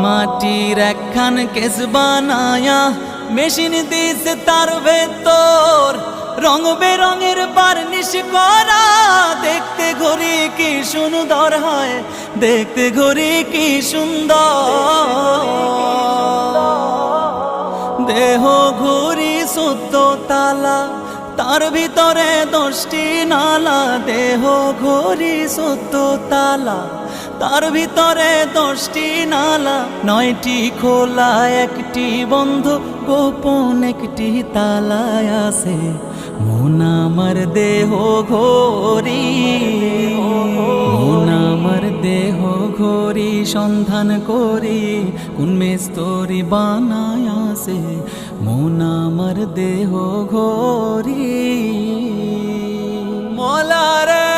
মাটির একখান কেস বানায়া মেশিন দিছে তার ভেতর রং বেরঙের বার্নিশ করা। দেখতে ঘড়ি কি সুন্দর হয়, দেখতে ঘড়ি কি সুন্দর। দেহ ঘড়ি 14 তালা, তার ভিতরে 10টি নালা। দেহ ঘড়ি 14 তালা, তার ভিতরে 10টি নালা। 9টি খোলা, 1টি বন্ধ, গোপন 1টি তালায় আছে মন আমার দেহ ঘড়ি। মন আমার দেহ ঘড়ি সন্ধান করি, কোন মিস্ত্রি বানায় আছে মন আমার দেহ ঘড়ি। মোলা রে